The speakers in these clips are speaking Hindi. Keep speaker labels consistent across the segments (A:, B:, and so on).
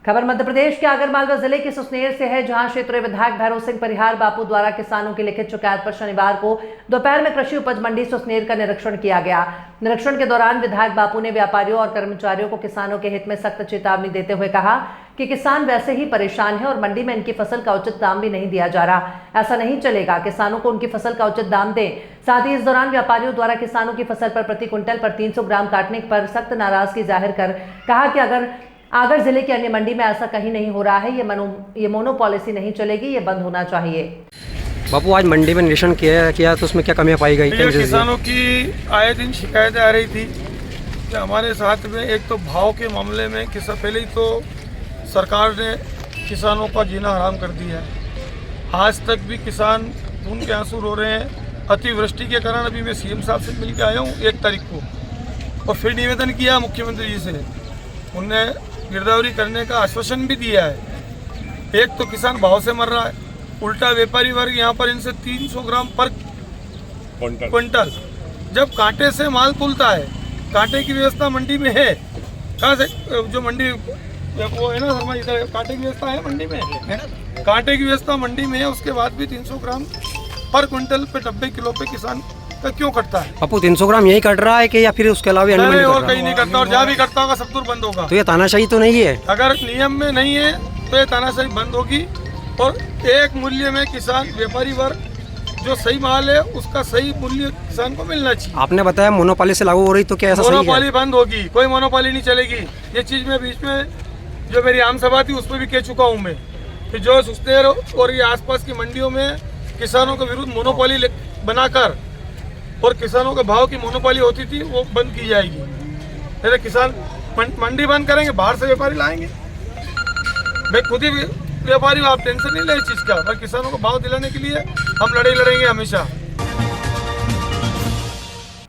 A: खबर मध्य प्रदेश के आगरमालवा जिले के सुसनेर से है, जहां क्षेत्रीय विधायक भैरव सिंह परिहार बापू द्वारा किसानों की लिखित शिकायत पर शनिवार को दोपहर में कृषि उपज मंडी सुसनेर का निरीक्षण किया गया। निरीक्षण के दौरान विधायक बापू ने व्यापारियों और कर्मचारियों को किसानों के हित में सख्त चेतावनी देते हुए कहा कि किसान वैसे ही परेशान है और मंडी में इनकी फसल का उचित दाम भी नहीं दिया जा रहा। ऐसा नहीं चलेगा, किसानों को उनकी फसल का उचित दाम दें। साथ ही इस दौरान व्यापारियों द्वारा किसानों की फसल पर प्रति क्विंटल पर 300 ग्राम काटने पर सख्त नाराजगी जाहिर कर कहा कि अगर आगर जिले की अन्य मंडी में ऐसा कहीं नहीं हो रहा है, ये मोनो पॉलिसी नहीं चलेगी, ये बंद होना चाहिए।
B: बापू, आज मंडी में निरीक्षण किया तो उसमें क्या कमियां पाई गई?
C: किसानों की आए दिन शिकायतें आ रही थी कि हमारे साथ में एक तो भाव के मामले में पहले ही तो सरकार ने किसानों का जीना हराम कर दिया है। आज तक भी किसान खून के आंसू रो रहे हैं। अतिवृष्टि के कारण अभी मैं सीएम साहब से मिल के आया हूँ 1 तारीख को, और फिर निवेदन किया मुख्यमंत्री जी से। उनने गिरदावरी करने का आश्वासन भी दिया है। एक तो किसान भाव से मर रहा है, उल्टा व्यापारी वर्ग यहाँ पर इनसे 300 ग्राम पर क्विंटल जब कांटे से माल तुलता है। कांटे की व्यवस्था मंडी में है, कहाँ से जो मंडी वो है ना शर्मा, इधर कांटे की व्यवस्था है मंडी में, है ना, कांटे की व्यवस्था मंडी में है। उसके बाद भी 300 ग्राम पर क्विंटल पे 90 किलो पे किसान का क्यों कटता है?
B: बापू, 300 ग्राम यही कट रहा है कि या फिर उसके अलावा
C: नहीं, और कहीं नहीं करता, और जहाँ भी करता होगा सब दूर बंद होगा।
B: तो ये तानाशाही तो नहीं है?
C: अगर नियम में नहीं है तो ये तानाशाही बंद होगी, और एक मूल्य में किसान व्यापारी वर्ग जो सही माल है उसका सही मूल्य किसान को मिलना चाहिए।
B: आपने बताया मोनोपॉली से लागू हो रही, तो क्या ऐसा सही है?
C: मोनोपॉली बंद होगी, कोई मोनोपॉली नहीं चलेगी। ये चीज मैं बीच में जो मेरी आम सभा थी उसमें भी कह चुका हूँ मैं कि जो सुस्तेर और ये आसपास की मंडियों में किसानों के विरुद्ध मोनोपॉली बनाकर और किसानों के भाव की मोनोपॉली होती थी वो बंद की जाएगी। नहीं तो किसान मंडी बंद करेंगे, बाहर से व्यापारी लाएंगे। मैं खुद ही व्यापारी, आप टेंशन नहीं ले इस चीज का, पर किसानों को भाव दिलाने के लिए हम लड़ाई लड़ेंगे हमेशा।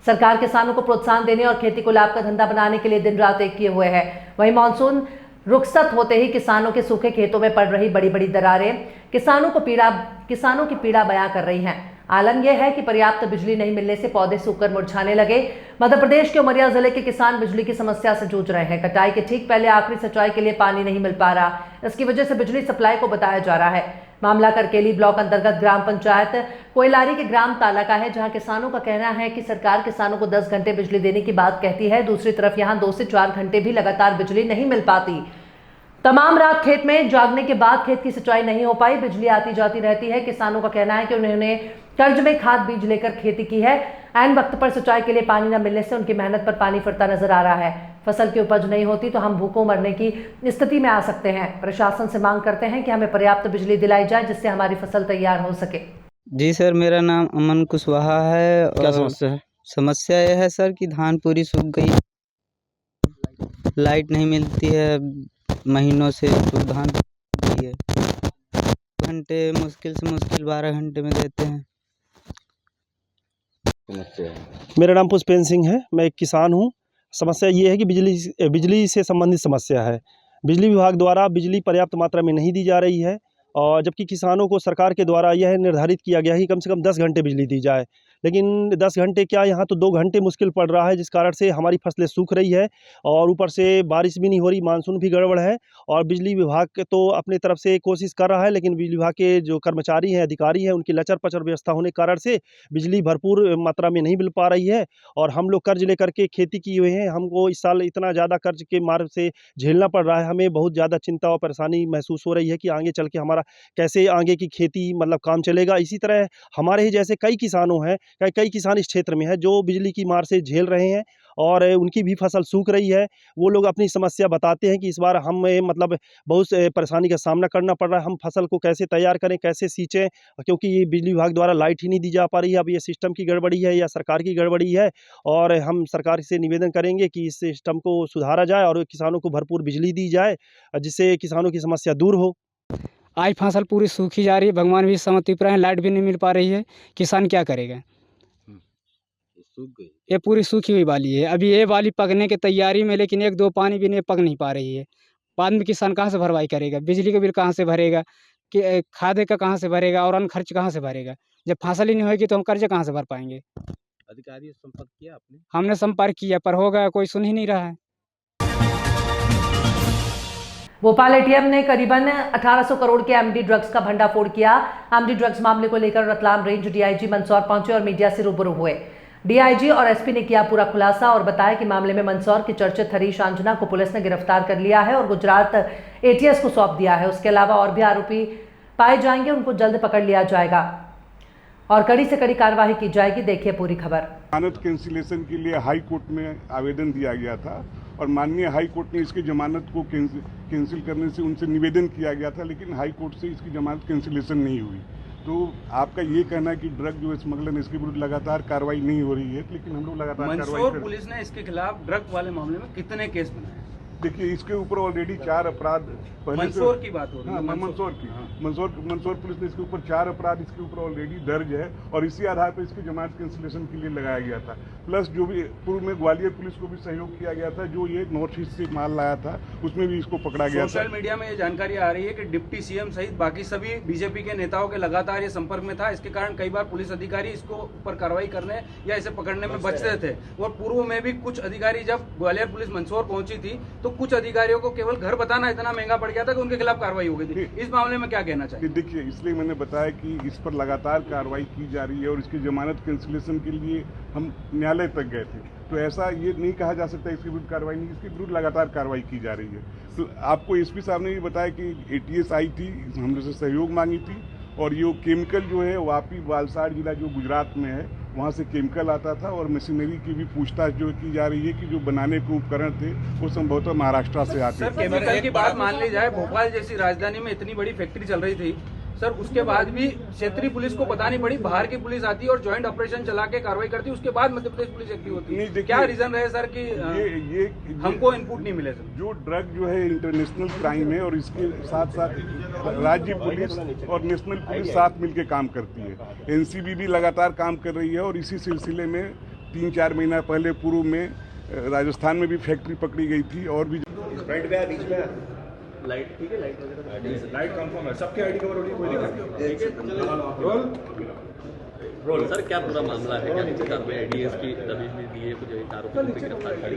A: सरकार किसानों को प्रोत्साहन देने और खेती को लाभ का धंधा बनाने के लिए दिन रात एक किए हुए है। वहीं मानसून रुखसत होते ही किसानों के सूखे खेतों में पड़ रही बड़ी बड़ी दरारें किसानों की पीड़ा बयां कर रही हैं। आलम यह है कि पर्याप्त बिजली नहीं मिलने से पौधे सूखकर मुरझाने लगे। मध्य प्रदेश के उमरिया जिले के किसान बिजली की समस्या से जूझ रहे हैं। कटाई के ठीक पहले आखिरी सिंचाई के लिए पानी नहीं मिल पा रहा, इसकी वजह से बिजली सप्लाई को बताया जा रहा है। मामला करकेली ब्लॉक अंतर्गत ग्राम पंचायत कोयलारी के ग्राम ताला का है, जहां किसानों का कहना है कि सरकार किसानों को 10 घंटे बिजली देने की बात कहती है। दूसरी तरफ यहां 2 से 4 घंटे भी लगातार बिजली नहीं मिल पाती। तमाम रात खेत में जागने के बाद खेत की सिंचाई नहीं हो पाई, बिजली आती जाती रहती है। किसानों का कहना है कि उन्होंने कर्ज में खाद बीज लेकर खेती की है। ऐन वक्त पर सिंचाई के लिए पानी न मिलने से उनकी मेहनत पर पानी फिरता नजर आ रहा है। फसल की उपज नहीं होती तो हम भूखों मरने की स्थिति में आ सकते हैं। प्रशासन से मांग करते हैं कि हमें पर्याप्त बिजली दिलाई जाए जिससे हमारी फसल तैयार हो सके।
D: जी सर, मेरा नाम अमन कुशवाहा है।
B: क्या समस्या है?
D: समस्या यह है सर कि धान पूरी सूख गई, लाइट नहीं मिलती है महीनों से, तो धान गई है। घंटे मुश्किल से मुश्किल 12 घंटे में देते हैं।
E: मेरा नाम पुष्पेंद्र सिंह है, मैं एक किसान हूँ। समस्या ये है कि बिजली से संबंधित समस्या है। बिजली विभाग द्वारा बिजली पर्याप्त मात्रा में नहीं दी जा रही है, और जबकि किसानों को सरकार के द्वारा यह निर्धारित किया गया है कि कम से कम 10 घंटे बिजली दी जाए, लेकिन 10 घंटे क्या, यहाँ तो 2 घंटे मुश्किल पड़ रहा है, जिस कारण से हमारी फसलें सूख रही है और ऊपर से बारिश भी नहीं हो रही, मानसून भी गड़बड़ है। और बिजली विभाग तो अपनी तरफ से कोशिश कर रहा है, लेकिन बिजली विभाग के जो कर्मचारी हैं, अधिकारी हैं, उनकी लचर पचर व्यवस्था होने के कारण से बिजली भरपूर मात्रा में नहीं मिल पा रही है। और हम लोग कर्ज लेकर के खेती किए हुए हैं, हमको इस साल इतना ज़्यादा कर्ज के मार से झेलना पड़ रहा है। हमें बहुत ज़्यादा चिंता और परेशानी महसूस हो रही है कि आगे चल के हमारा कैसे आगे की खेती मतलब काम चलेगा। इसी तरह हमारे ही जैसे कई किसानों हैं, कई किसान इस क्षेत्र में हैं जो बिजली की मार से झेल रहे हैं और उनकी भी फसल सूख रही है। वो लोग अपनी समस्या बताते हैं कि इस बार हमें मतलब बहुत परेशानी का सामना करना पड़ रहा है। हम फसल को कैसे तैयार करें, कैसे सींचें, क्योंकि ये बिजली विभाग द्वारा लाइट ही नहीं दी जा पा रही है। अब ये सिस्टम की गड़बड़ी है या सरकार की गड़बड़ी है, और हम सरकार से निवेदन करेंगे कि इस सिस्टम को सुधारा जाए और किसानों को भरपूर बिजली दी जाए, जिससे किसानों की समस्या दूर हो।
F: आज फसल पूरी सूखी जा रही है, भगवान भी सहमति पर हैं, लाइट भी नहीं मिल पा रही है, किसान क्या करेगा?
D: सूख गई,
F: ये पूरी सूखी हुई वाली है, अभी ये वाली पकने की तैयारी में, लेकिन 1-2 पानी भी नहीं, पक नहीं पा रही है। बाद में किसान कहाँ से भरवाई करेगा? बिजली का बिल कहाँ से भरेगा? कि खाद का कहाँ से भरेगा और अन्य खर्च कहाँ से भरेगा? जब फसल ही नहीं होगी तो हम कर्ज कहाँ से भर पाएंगे?
D: अधिकारी से संपर्क किया आपने?
F: हमने संपर्क किया पर होगा कोई सुन ही नहीं रहा है।
A: भोपाल एटीएम ने करीबन 1800 करोड़ के एमडी ड्रग्स का भंडाफोड़ किया। एमडी ड्रग्स मामले को लेकर रतलाम रेंज डीआईजी मंदसौर पहुंचे और मीडिया से रूबरू हुए। डीआईजी और एसपी ने किया पूरा खुलासा और बताया कि मामले में मंदसौर की चर्चित हरीश आंजना को पुलिस ने गिरफ्तार कर लिया है और गुजरात एटीएस को सौंप दिया है। उसके अलावा और भी आरोपी पाए जाएंगे, उनको जल्द पकड़ लिया जाएगा और कड़ी से कड़ी कार्रवाई की जाएगी। देखिए पूरी खबर।
G: जमानत कैंसिलेशन के लिए हाई कोर्ट में आवेदन दिया गया था और माननीय हाई कोर्ट ने इसकी जमानत को कैंसिल करने से उनसे निवेदन किया गया था, लेकिन हाई कोर्ट से इसकी जमानत कैंसिलेशन नहीं हुई। तो आपका ये कहना है कि ड्रग जो स्मगलर इसके विरुद्ध लगातार कार्रवाई नहीं हो रही है, लेकिन हम लोग लगातार
H: मंदसौर पुलिस ने इसके खिलाफ ड्रग वाले मामले में कितने केस बनाए?
G: देखिए, इसके ऊपर ऑलरेडी 4 अपराध पहले
H: मंदसौर की बात हो रही है।
G: मंदसौर की मंदसौर पुलिस ने इसके ऊपर 4 अपराध इसके ऊपर ऑलरेडी दर्ज है और इसी आधार पर इसकी जमानत कैंसिलेशन के लिए लगाया गया था। प्लस जो भी पूर्व में ग्वालियर पुलिस को भी सहयोग किया गया था, जो ये नॉर्थ ईस्ट से माल लाया था, उसमें भी इसको पकड़ा गया था।
H: सोशल मीडिया में ये जानकारी आ रही है कि डिप्टी सीएम सहित बाकी सभी बीजेपी के नेताओं के लगातार ये संपर्क में था। इसके कारण कई बार पुलिस अधिकारी इसको ऊपर कार्रवाई करने या इसे पकड़ने में बचते थे। और पूर्व में भी कुछ अधिकारी, जब ग्वालियर पुलिस मंदसौर पहुंची थी तो कुछ अधिकारियों को केवल घर बताना इतना महंगा पड़ गया था कि उनके खिलाफ कार्रवाई हो गई थी। इस मामले में क्या कहना चाहिए?
G: देखिए, इसलिए मैंने बताया कि इस पर लगातार कार्रवाई की जा रही है और इसकी जमानत कैंसिलेशन के लिए हम न्यायालय तक गए थे। तो ऐसा ये नहीं कहा जा सकता इसके विरुद्ध कार्रवाई नहीं, इसके विरुद्ध लगातार कार्रवाई की जा रही है। तो आपको एसपी साहब ने भी बताया कि एटीएस आई थी, हमने से सहयोग मांगी थी और ये केमिकल जो है वापी वालसाड़ जिला जो गुजरात में है, वहाँ से केमिकल आता था और मशीनरी की भी पूछताछ जो की जा रही है कि जो बनाने के उपकरण थे वो संभवतः महाराष्ट्र से आते थे।
H: केमिकल की बात मान ली जाए, भोपाल जैसी राजधानी में इतनी बड़ी फैक्ट्री चल रही थी सर, उसके बाद भी क्षेत्रीय पुलिस को बतानी पड़ी, बाहर की पुलिस आती है और ज्वाइंट ऑपरेशन चला के कार्रवाई करती है, उसके बाद मध्य प्रदेश पुलिस एक्टिव होती है। क्या रीजन रहे सर कि ये हमको इनपुट नहीं मिले सर?
G: जो ड्रग जो है इंटरनेशनल क्राइम है और इसके साथ साथ राज्य पुलिस और नेशनल पुलिस साथ मिलकर काम करती है। एनसीबी भी लगातार काम कर रही है और इसी सिलसिले में 3-4 महीना पहले पूर्व में राजस्थान में भी फैक्ट्री पकड़ी गई थी और भी
I: लाइट ठीक है, लाइट कंफर्म है, सबके आईडी कवर हो रही है, कोई दिक्कत नहीं। रोल सर, क्या पूरा मामला है? क्या इंतजार में एडीएस की दबिश भी दी है, कुछ एक आरोपी को गिरफ्तार किया?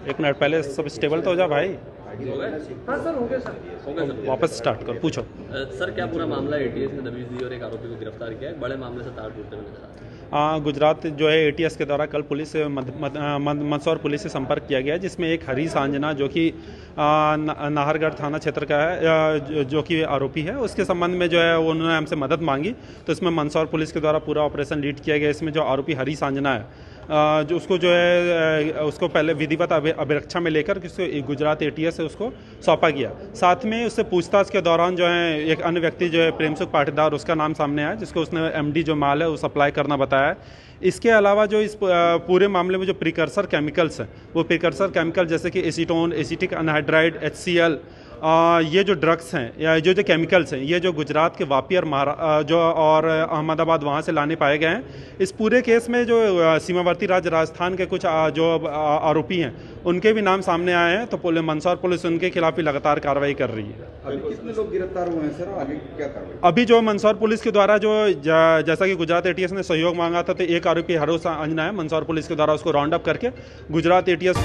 J: 1 मिनट पहले सब स्टेबल तो हो जा भाई।
H: हो गए? हाँ सर, हो गए सर।
J: वापस स्टार्ट कर, पूछो।
I: सर, क्या पूरा मामला एटीएस ने दबिश दी और एक आरोपी को गिरफ्तार किया है? बड़े मामले से तार टूटते हुए नजर आ रहे हैं।
J: गुजरात जो है एटीएस के द्वारा कल पुलिस से मंदसौर पुलिस से संपर्क किया गया, जिसमें एक हरीश आंजना जो कि नाहरगढ़ थाना क्षेत्र का है, जो कि आरोपी है, उसके संबंध में जो है उन्होंने हमसे मदद मांगी। तो इसमें मंदसौर पुलिस के द्वारा पूरा ऑपरेशन लीड किया गया। इसमें जो आरोपी हरीश आंजना है, जो उसको जो है उसको पहले विधिवत अभिरक्षा में लेकर गुजरात एटीएस से उसको सौंपा गया। साथ में उससे पूछताछ के दौरान जो है एक अन्य व्यक्ति जो है प्रेमसुख पाटीदार, उसका नाम सामने आया, जिसको उसने एमडी जो माल है वो सप्लाई करना बताया है। इसके अलावा जो इस पूरे मामले में जो प्रिकर्सर केमिकल्स हैं, वो प्रिकर्सर केमिकल जैसे कि एसीटोन, एसिटिक अनहाइड्राइड, HCl, ये जो ड्रग्स हैं या जो केमिकल्स हैं, ये जो गुजरात के वापी और अहमदाबाद वहाँ से लाने पाए गए हैं। इस पूरे केस में जो सीमावर्ती राज्य राजस्थान के कुछ जो आरोपी हैं, उनके भी नाम सामने आए हैं। तो मंदसौर पुलिस उनके खिलाफ भी लगातार कार्रवाई कर रही है।
K: अभी कितने लोग गिरफ्तार हुए हैं सर? आगे क्या कार्रवाई?
J: अभी जो मंदसौर पुलिस के द्वारा जो जैसा कि गुजरात एटीएस ने सहयोग मांगा था, तो एक आरोपी हरीश आंजना है, मंदसौर पुलिस के द्वारा उसको राउंड अप करके गुजरात एटीएस।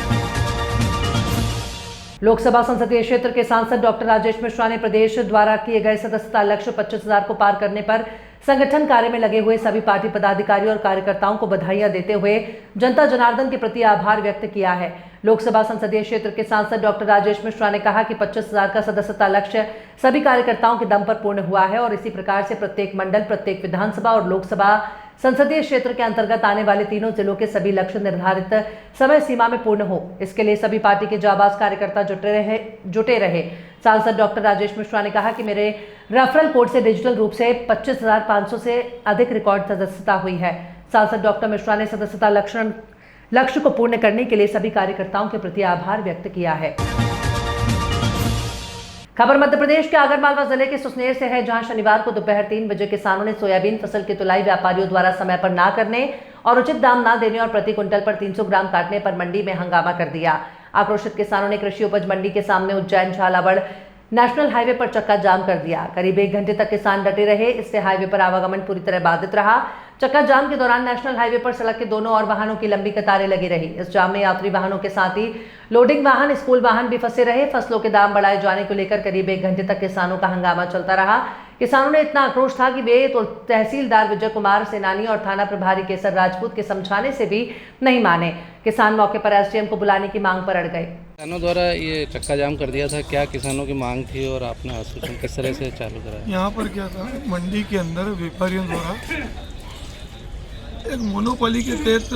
A: लोकसभा संसदीय क्षेत्र के सांसद डॉक्टर राजेश मिश्रा ने प्रदेश द्वारा किए गए सदस्यता लक्ष्य 25,000 को पार करने पर संगठन कार्य में लगे हुए सभी पार्टी पदाधिकारियों और कार्यकर्ताओं को बधाइयां देते हुए जनता जनार्दन के प्रति आभार व्यक्त किया है। लोकसभा संसदीय क्षेत्र के सांसद डॉक्टर राजेश मिश्रा ने कहा कि 25,000 का सदस्यता लक्ष्य सभी कार्यकर्ताओं के दम पर पूर्ण हुआ है और इसी प्रकार से प्रत्येक मंडल, प्रत्येक विधानसभा और लोकसभा संसदीय क्षेत्र के अंतर्गत आने वाले तीनों जिलों के सभी लक्ष्य निर्धारित समय सीमा में पूर्ण हो, इसके लिए सभी पार्टी के जाबाज कार्यकर्ता जुटे रहे। सांसद डॉक्टर राजेश मिश्रा ने कहा कि मेरे रेफरल कोड से डिजिटल रूप से 25,500 से अधिक रिकॉर्ड सदस्यता हुई है। सांसद डॉक्टर मिश्रा ने सदस्यता लक्ष्य को पूर्ण करने के लिए सभी कार्यकर्ताओं के प्रति आभार व्यक्त किया है। खबर मध्य प्रदेश के आगरमालवा जिले के सुसनेर से है, जहां शनिवार को दोपहर 3 बजे किसानों ने सोयाबीन फसल की तुलाई व्यापारियों द्वारा समय पर ना करने और उचित दाम ना देने और प्रति क्विंटल पर 300 ग्राम काटने पर मंडी में हंगामा कर दिया। आक्रोशित किसानों ने कृषि उपज मंडी के सामने उज्जैन झालावाड़ नेशनल हाईवे पर चक्का जाम कर दिया। करीब 1 घंटे तक किसान डटे रहे। इससे हाईवे पर आवागमन पूरी तरह बाधित रहा। चक्का जाम के दौरान नेशनल हाईवे पर सड़क के दोनों ओर वाहनों की लंबी कतारें लगी रही। इस जाम में यात्री वाहनों के साथ ही लोडिंग वाहन, स्कूल वाहन भी फंसे रहे। फसलों के दाम बढ़ाए जाने को लेकर करीब 1 घंटे तक किसानों का हंगामा चलता रहा। किसानों ने इतना आक्रोश था कि वे तो तहसीलदार विजय कुमार सेनानी और थाना प्रभारी केसर राजपूत के समझाने से भी नहीं माने। किसान मौके पर एसडीएम को बुलाने की मांग पर अड़ गए।
L: किसानों द्वारा ये चक्का जाम कर दिया था, क्या किसानों की मांग थी और आपने आश्वासन किस तरह से चालू कराया?
C: यहाँ पर क्या था, मंडी के अंदर व्यापारियों द्वारा एक मोनोपोली के तहत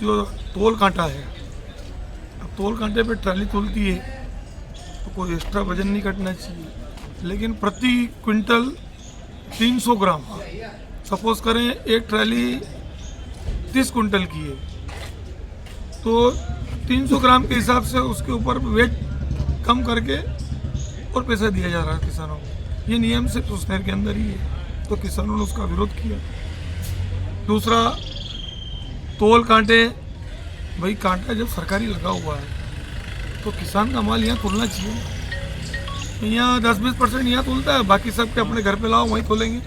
C: जो तोल कांटा है, अब तोल कांटे पे ट्राली तोलती है तो कोई एक्स्ट्रा वजन नहीं कटना चाहिए, लेकिन प्रति क्विंटल 300 ग्राम, सपोज करें एक ट्राली 30 क्विंटल की है तो 300 ग्राम के हिसाब से उसके ऊपर वेट कम करके और पैसा दिया जा रहा है किसानों को। ये नियम सिर्फ उस शहर के अंदर ही है, तो किसानों ने उसका विरोध किया। दूसरा, तोल कांटे, भाई कांटा जब सरकारी लगा हुआ है तो किसान का माल यहाँ तोलना चाहिए। यहाँ 10-20% यहाँ तोलता है, बाकी सब के अपने घर पे लाओ वहीं तोलेंगे।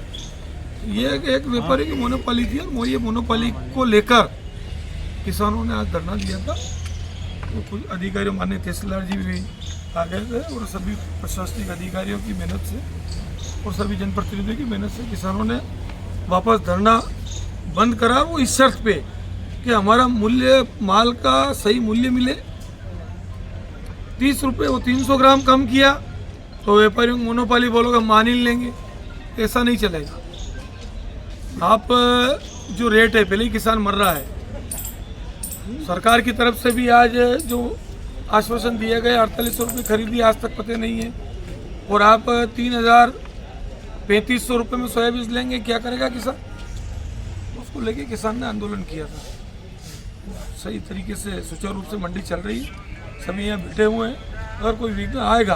C: ये एक व्यापारी की मोनोपोली थी और ये मोनोपोली को लेकर किसानों ने आज धरना दिया था। तो कुछ अधिकारी, माननीय तहसीलदार जी भी आ गए थे और सभी प्रशासनिक अधिकारियों की मेहनत से और सभी जनप्रतिनिधियों की मेहनत से किसानों ने वापस धरना बंद करा। वो इस शर्त पे कि हमारा मूल्य, माल का सही मूल्य मिले। 30 रुपये वो 300 ग्राम कम किया तो व्यापारियों को मोनोपोली बोलोगे मान ही लेंगे, ऐसा नहीं चलेगा। आप जो रेट है, पहले ही किसान मर रहा है, सरकार की तरफ से भी आज जो आश्वासन दिया गया 4800 रुपये खरीदी आज तक पते नहीं है, और आप 3500 रुपये में सोयाबीन लेंगे, क्या करेगा किसान? उसको लेके किसान ने आंदोलन किया था। सही तरीके से सुचारू रूप से मंडी चल रही है, सभी यहाँ बैठे हुए हैं। अगर कोई विघ्न आएगा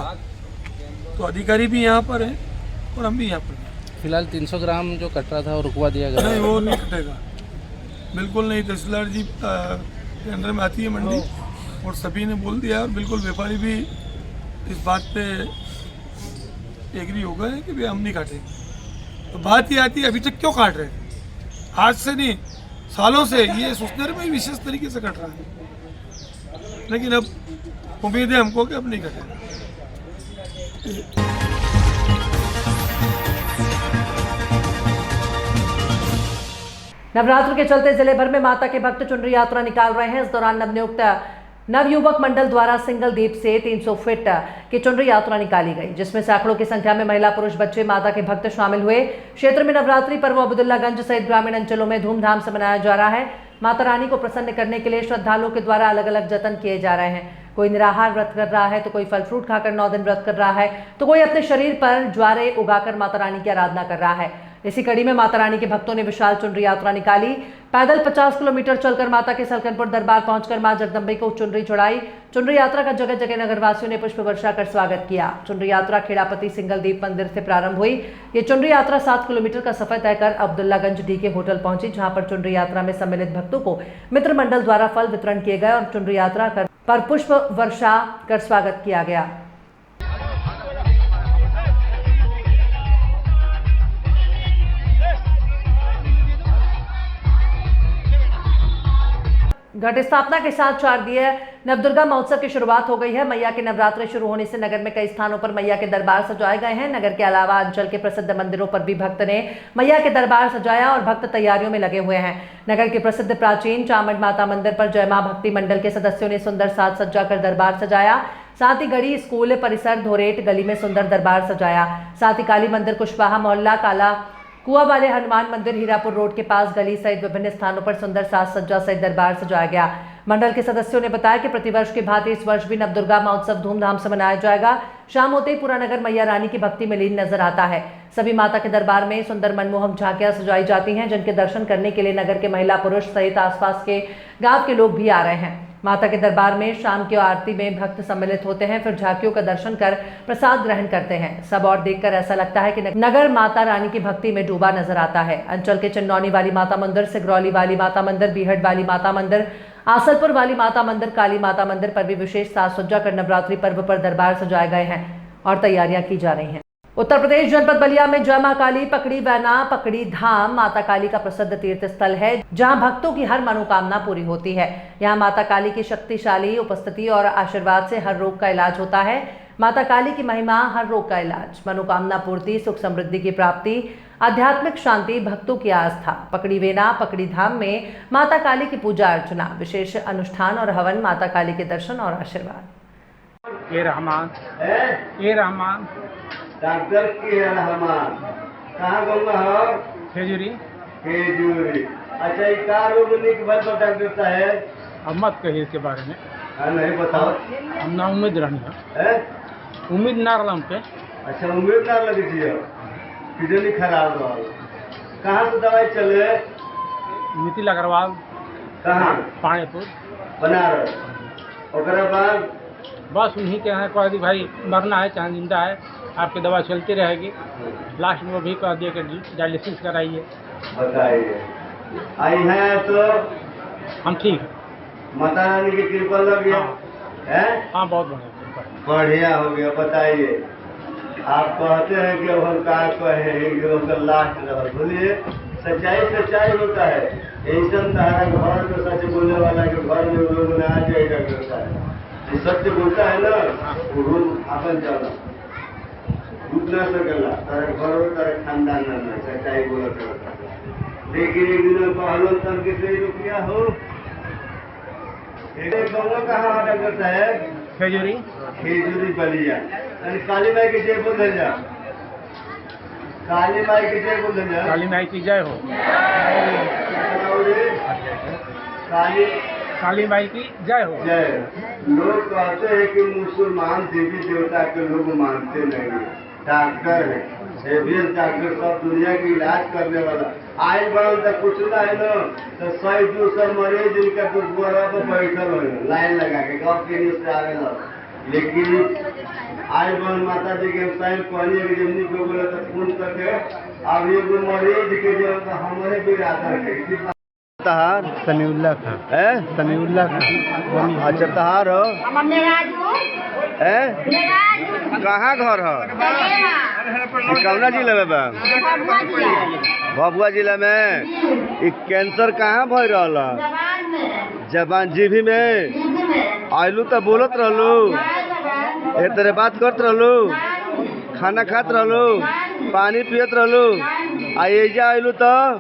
C: तो अधिकारी भी यहाँ पर हैं और हम भी यहाँ पर हैं।
L: फिलहाल 300 ग्राम जो कट रहा था वो रुकवा दिया गया?
C: नहीं, वो नहीं कटेगा, बिल्कुल नहीं। तहसीलदार जी के अंदर में आती है मंडी और सभी ने बोल दिया और बिल्कुल व्यापारी भी इस बात पे एग्री हो गए कि भाई हम नहीं काटेंगे। तो बात ये आती है अभी तक क्यों काट रहे हैं? आज से नहीं, सालों से ये सुस्नेर में विशेष तरीके से कट रहा है, लेकिन अब उम्मीद है हमको कि अब नहीं कटेगा।
A: नवरात्र के चलते जिले भर में माता के भक्त चुनरी यात्रा निकाल रहे हैं। इस दौरान नवयुवक मंडल द्वारा सिंगल दीप से 300 फीट की चुनरी यात्रा निकाली गई, जिसमें सैकड़ों की संख्या में महिला, पुरुष, बच्चे, माता के भक्त शामिल हुए। क्षेत्र में नवरात्रि पर्व अब्दुल्लागंज सहित ग्रामीण अंचलों में धूमधाम से मनाया जा रहा है। माता रानी को प्रसन्न करने के लिए श्रद्धालुओं के द्वारा अलग अलग जतन किए जा रहे हैं। कोई निराहार व्रत कर रहा है तो कोई फल फ्रूट खाकर 9 दिन व्रत कर रहा है तो कोई अपने शरीर पर ज्वारे उगाकर माता रानी की आराधना कर रहा है। इसी कड़ी में माता रानी के भक्तों ने विशाल चुनरी यात्रा निकाली। पैदल 50 किलोमीटर चलकर माता के सलकनपुर दरबार पहुंचकर मां जगदम्बे को चुनरी चढ़ाई। चुनरी यात्रा का जगह जगह नगरवासियों ने पुष्प वर्षा कर स्वागत किया। चुनरी यात्रा खेड़ापति सिंगल दीप मंदिर से प्रारंभ हुई। ये चुनरी यात्रा 7 किलोमीटर का सफर तय कर अब्दुल्लागंज डीके होटल पहुंची, जहां पर चुनरी यात्रा में सम्मिलित भक्तों को मित्र मंडल द्वारा फल वितरण किए गए और चुनरी यात्रा पर पुष्प वर्षा कर स्वागत किया गया। घट स्थापना के साथ शारदीय नवदुर्गा महोत्सव की शुरुआत हो गई है। मैया के नवरात्रे शुरू होने से नगर में कई स्थानों पर मैया के दरबार सजाए गए हैं। नगर के अलावा अंचल के प्रसिद्ध मंदिरों पर भी भक्त ने मैया के दरबार सजाया और भक्त तैयारियों में लगे हुए हैं। नगर के प्रसिद्ध प्राचीन चामड़ माता मंदिर पर जय मां भक्ति मंडल के सदस्यों ने सुंदर साज सज्जा कर दरबार सजाया। साथ ही गढ़ी स्कूल परिसर धोरेट गली में सुंदर दरबार सजाया। साथ ही काली मंदिर कुशवाहा मोहल्ला काला कुआ वाले हनुमान मंदिर हीरापुर रोड के पास गली सहित विभिन्न स्थानों पर सुंदर साज सज्जा सहित दरबार सजाया गया। मंडल के सदस्यों ने बताया कि प्रतिवर्ष की भांति इस वर्ष भी नवदुर्गा महोत्सव धूमधाम से मनाया जाएगा। शाम होते ही पूरा नगर मैया रानी की भक्ति में लीन नजर आता है। सभी माता के दरबार में सुंदर मनमोहक झांकियां सजाई जाती हैं, जिनके दर्शन करने के लिए नगर के महिला, पुरुष सहित आसपास के गांव के लोग भी आ रहे हैं। माता के दरबार में शाम की आरती में भक्त सम्मिलित होते हैं, फिर झांकियों का दर्शन कर प्रसाद ग्रहण करते हैं। सब और देखकर ऐसा लगता है कि नगर माता रानी की भक्ति में डूबा नजर आता है। अंचल के चंदौनी वाली माता मंदिर, सिगरौली वाली माता मंदिर, बीहड़ वाली माता मंदिर, आसलपुर वाली माता मंदिर, काली माता मंदिर पर भी विशेष साज सज्जा कर नवरात्रि पर्व पर दरबार सजाए गए हैं और तैयारियां की जा रही हैं। उत्तर प्रदेश जनपद बलिया में जय मां काली पकड़ी वैना पकड़ी धाम माता काली का प्रसिद्ध तीर्थ स्थल है, जहां भक्तों की हर मनोकामना पूरी होती है। यहां माता काली की शक्तिशाली उपस्थिति और आशीर्वाद से हर रोग का इलाज होता है। माता काली की महिमा, हर रोग का इलाज, मनोकामना पूर्ति, सुख समृद्धि की प्राप्ति, आध्यात्मिक शांति, भक्तों की आस्था। पकड़ी वेना पकड़ी धाम में माता काली की पूजा अर्चना, विशेष अनुष्ठान और हवन, माता काली के दर्शन और आशीर्वाद।
F: ए रहमान
M: डॉक्टर की है रहमान, कहाँ गंगा हो?
F: खेजूरी।
M: अच्छा, ये कार रोग निक भल पर डॉक्टर साहब
F: अब मत कहिए इसके बारे में।
M: नहीं बताओ।
F: हम ना उम्मीद रहनी है, उम्मीद ना रहा हम पे।
M: अच्छा, उम्मीद ना लगी थी, किडनी खराब रहा। कहाँ से दवाई चले?
F: मिथिला अग्रवाल।
M: कहाँ?
F: पानीपुर,
M: बनारस। ओकरा बाद
F: बस उन्हीं के यहाँ कह दी भाई मरना है चाहे जिंदा है, आपकी दवा चलती रहेगी। लास्ट में वो भी कह दिया कि डायलिसिस कराइए।
M: बताइए, आई है तो
F: हम ठीक है,
M: माता रानी की कृपा लग गया है।
F: हाँ, बहुत बढ़िया
M: बढ़िया हो गया। बताइए, आप कहते हैं कि हम का कहे लास्ट रहा, बोलिए। सच्चाई होता है। ऐसा सहारा घर में सच बोलने वाला के घर में लोग ना जाएगा करता है। ये सत्य बोलता है ना, वो रोज आपन जाना रुक ना सकला, तारे घर में तारे खानदान ना सच्चाई बोला करता है। लेकिन एक दिन पहलो तन के सही रुपया हो। एक गाँव कहाँ आटा करता है? खेजूरी बलिया। काली माई के जय बोल जा, काली माई के जय बोल जा।
F: काली माई की जय हो। काली माई की जय हो।
M: जय। लोग कहते हैं कि मुसलमान देवी देवता के लोग मानते नहीं। डॉक्टर है, एवियस डॉक्टर, सब दुनिया की इलाज करने वाला। आए बढ़ तक कुछ ना है ना, तो 100-200 मरीज इनका गुरुद्वारा पर बैठल हो लाइन लगा के कब के न्यूज से आगे लो। लेकिन आज बहन माता जी के साइन कहनी है कि जमनी को बोले तो फोन करके अब ये मरीज के जो हमारे बिरादर है तहार समीउल्लाह खान है। समीउल्लाह खान, अच्छा तहार हो है? कहाँ घर हो? कौना जिला में बा? भभुआ जिला में। ये कैंसर कहाँ भय रहा? जबान जीभी में। आयलू तो बोलत रहलू, एक तरह बात करत रहलू, खाना खात रहलू, पानी पियत रहलू, आ एजा आयलू तो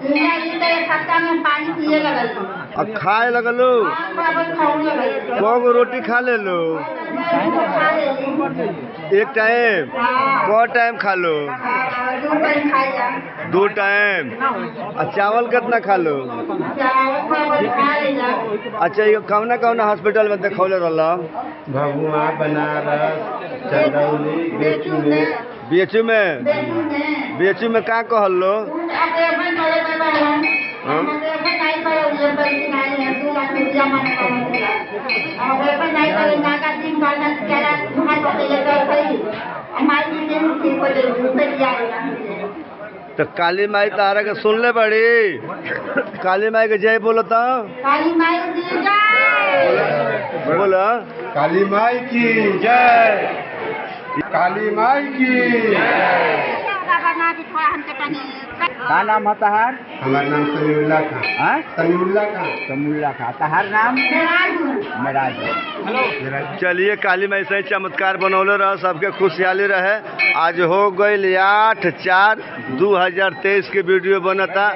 M: खाए लगलू। कौन रोटी खा ले लो? एक टाइम? कौ टाइम खा लो? 2 टाइम। चावल कितना खा लो? अच्छा, ये कौना कौना हॉस्पिटल में देखौले रहला? भभुआ, बनारस, चंदौली, बेचू में का कहल लो? तो काली माई तारा के सुन ले बड़ी। काली माई के जय बोलो तो। काली माई की जय बोलो। काली माई की जय, काली माई की जय। का नाम है तहार? हमारा नाम समीउल्लाह खान। समीउल्लाह खान। तहार नाम? मेराज। चलिए, काली माई से चमत्कार बनौले रह, सबके खुशहाली रहे। आज हो गई 8/4/2023 के वीडियो बनता।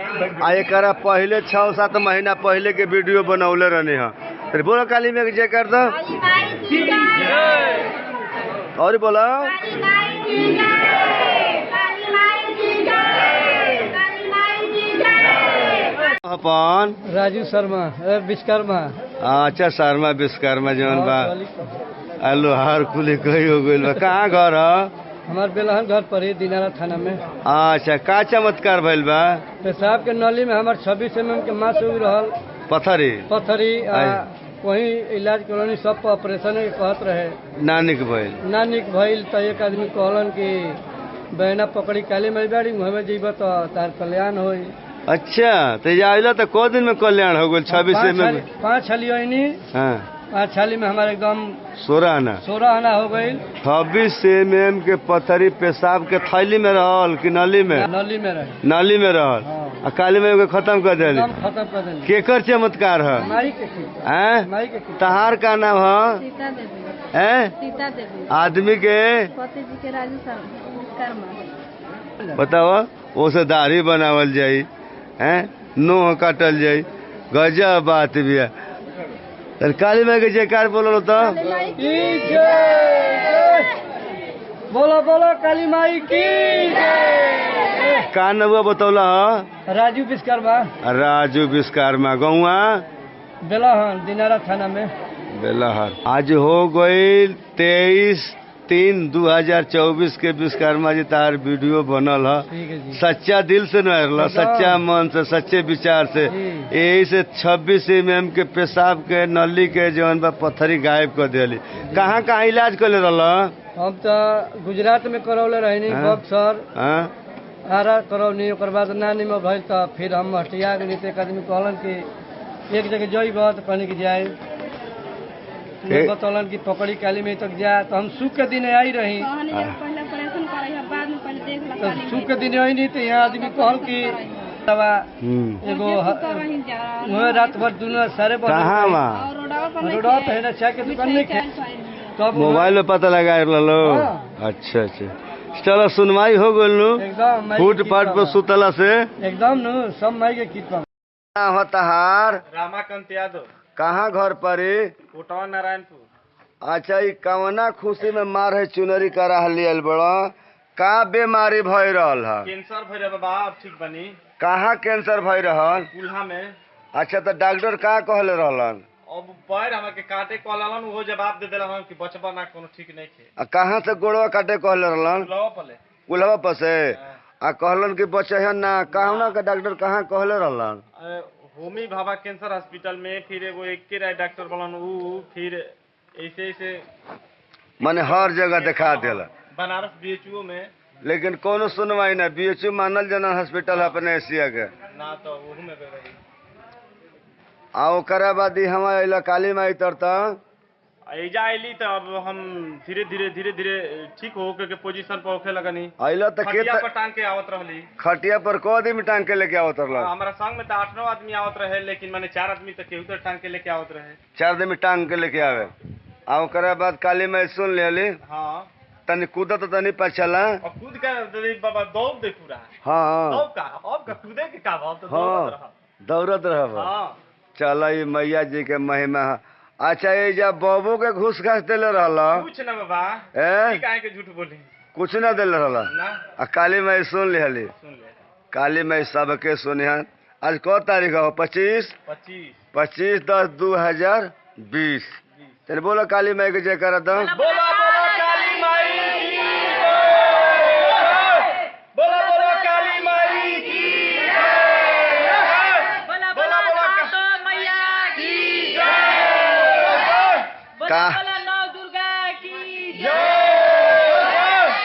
M: आ एक पहले 6-7 महीना पहले के वीडियो बनौले रहने हैं। तो बोलो काली माई जय कर दो। और बोलो अपन
B: राजू शर्मा विश्वकर्मा।
M: अच्छा, शर्मा विश्वकर्मा जौन बा लोहार कुली कही हो गई बा। कहाँ घर है?
B: हमार बेलहन घर पर ही दिनारा थाना में।
M: अच्छा, का चमत्कार भइल बा?
B: पेशाब के नली में हमार 26 mm के मांस उग रहल। पथरी वही इलाज कॉलोनी सब पर ऑपरेशन कहत रहे। नानिक भइल तो एक आदमी कहलन कि बहना पकड़ी काली माई बाड़ी हमें जीव तो तार कल्याण होई। अच्छा, तो आइला तो को दिन में कल्याण हो गई? 26 में 5 हलियनी। छाली में हमारे एकदम
M: 16 आना
B: 16 आना हो गई।
M: 26 mm के पथरी पेशाब के थैली में रहल कि नली में?
B: नली में रहे।
M: नाली में रहल।
B: हाँ।
M: काली में खत्म कर दिली।
B: खत्म कर दिली।
M: केकर चमत्कार है?
B: माई के
M: तहार का नाम है?
N: सीता देवी।
M: हैं?
N: सीता देवी।
M: आदमी के
N: पति जी के राजू शर्मा।
M: बताओ ओसे दाढ़ी बनावल जाई, हैं नोह काटल जाई, गजब बात भी है। काली माई के जयकार बोलो तो
B: बोलो बोलो काली माई की।
M: का नबुआ बतौला
B: राजू विश्वकर्मा।
M: राजू विश्वकर्मा गौआ
B: बेलाहन दिनारा थाना में।
M: बेलाहर आज हो गई 23/3/2024 के विश्वकर्मा जी तार वीडियो बनल है। सच्चा दिल से न सच्चा मन से सच्चे विचार से यही से 26 mm के पेशाब के नली के जौन बा पत्थरी गायब कर दिली। कहाँ कहाँ इलाज कर ले रहा?
B: हम तो गुजरात में करौले रहनी बक्सर आरा करौनी ओकर बाद नानी में भइल तो फिर हम हटिया गनी। एक आदमी कहलन कि एक जगह जइब तो कहनी कि जाए बतौलन की पकड़ी काली में तक जा। तो हम सुख के दिन आई रही तो सुख के दिन आई नहीं तो यहाँ आदमी कहल की दवा एगो रात भर दोनों सारे रोड है ना चाय के दुकान में तब
M: मोबाइल में पता लगा लो। अच्छा अच्छा चलो सुनवाई हो गल
B: एकदम
M: फुटपाथ पर सुतला से
B: एकदम न सब माई के किट
M: होता हार।
J: रामाकांत यादव।
M: कहाँ घर पर?
J: कोटवा नारायणपुर।
M: अच्छा ये कवना खुशी में मार है चुनरी करा लियल बड़ा का बीमारी भय रहल है?
J: कैंसर भय रहा बाबा अब ठीक बनी।
M: कहाँ कैंसर भय रहल?
J: कुल्हा में।
M: अच्छा तो डॉक्टर का कहले रहलन?
J: अब पैर हमें के काटे कहलन वो जवाब दे देलन कि बचबा ना कोनो ठीक नहीं थे।
M: कहाँ से गोड़वा काटे कहले रहलन?
J: कुल्हा पले।
M: कुल्हा पर से आ कहलन कि बचे ना कहना का डॉक्टर कहाँ कहले रहलन?
J: होमी भाभा कैंसर हॉस्पिटल में फिर एगो एक के राय डॉक्टर बोलन उ फिर ऐसे ऐसे
M: माने हर जगह दिखा देला।
J: बनारस BHU में
M: लेकिन कोनो सुनवाई ना। BHU मानल जनरल हॉस्पिटल अपने एशिया के
J: ना तो ओहू में रही।
M: आ ओकरा बाद हमारा काली माई तरता
J: एजा आइली तो अब हम धीरे धीरे ठीक हो के पोजीशन पर होखे लगनी।
M: आइला तो
J: खटिया पर टांग के आवत रहली।
M: खटिया पर को आदमी टांग के लेके आवत रहला?
J: हमारा संग में तो 8-9 आदमी आवत रहे लेकिन मैंने 4 आदमी तो केहू तो टांग के लेके आवत रहे।
M: 4 आदमी टांग के लेके आवे। आ ओकरा बाद काली माई सुन लेली।
J: हां
M: तनी कूदत तनी पछला
J: और कूद के बाबा दौड़ दे पूरा।
M: हां
J: दौड़ का अब का कूदे के का भाव तो दौड़त रहा।
M: दौड़त रहब।
J: हां
M: चला ये मैया जी के महिमा। अच्छा ये जब बाबू के घूस घास दिले रहला?
J: कुछ ना बाबा ठीक काहे के झूठ बोली
M: कुछ ना दिले रहला
J: ना।
M: आ काली माई सुन लेली। काली माई सबके सुनिहन। आज को तारीख हो? 25/10/2020। चल बोलो काली माई के जयकारा दो।
J: बोलो काली माई की बोलो काली माई की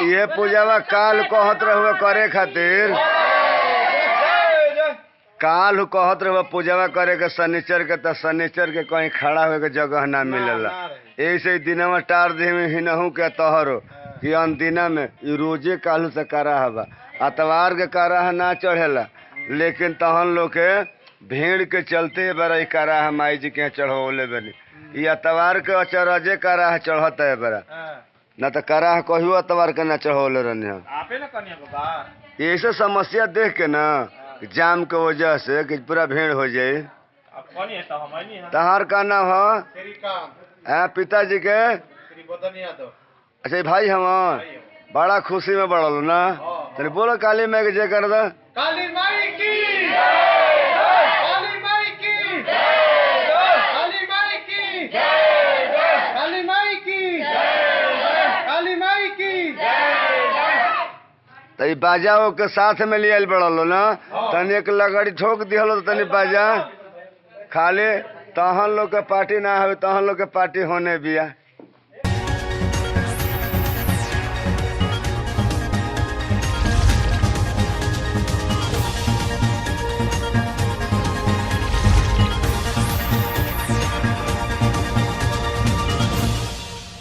M: ये पूजावा काल कहत रहुए करे खातिर काल कहत रहुए पूजावा करे के शनिचर के तो शनिचर के कहीं खड़ा हुए के जगह ना मिलेला। ऐसे दिनवा टार दे में हिनहू के तोहरो कि अनदिना में रोजे कालू से करा हवा अतवार के करा ना चढ़ेला लेकिन तहन लोग के भीड़ के चलते बड़ा करा माई जी के चढ़ोले बनी। ये अतवार के अचरजे करा चढ़ता है बड़ा न तो करा कहियो अतवार के ना चढ़ोले रहने
J: आपे ना कनिया बाबा।
M: ऐसे समस्या देख के ना जाम के वजह से कि पूरा भीड़ हो जाये। तहार का नाम है? पिताजी के? अच्छा भाई हम बड़ा खुशी में बढ़ल ना। चलिए बोलो काली माई के जय कर दो।
J: काली माई की काली माई की काली माई की काली माई की काली माई की।
M: तो ये बाजा के साथ में लिया बढ़ल ना। तनी एक लगड़ी ठोक दिहल तो तनी बाजा खाली तहन लोग के पार्टी ना हो तहन लोग के पार्टी होने बिया।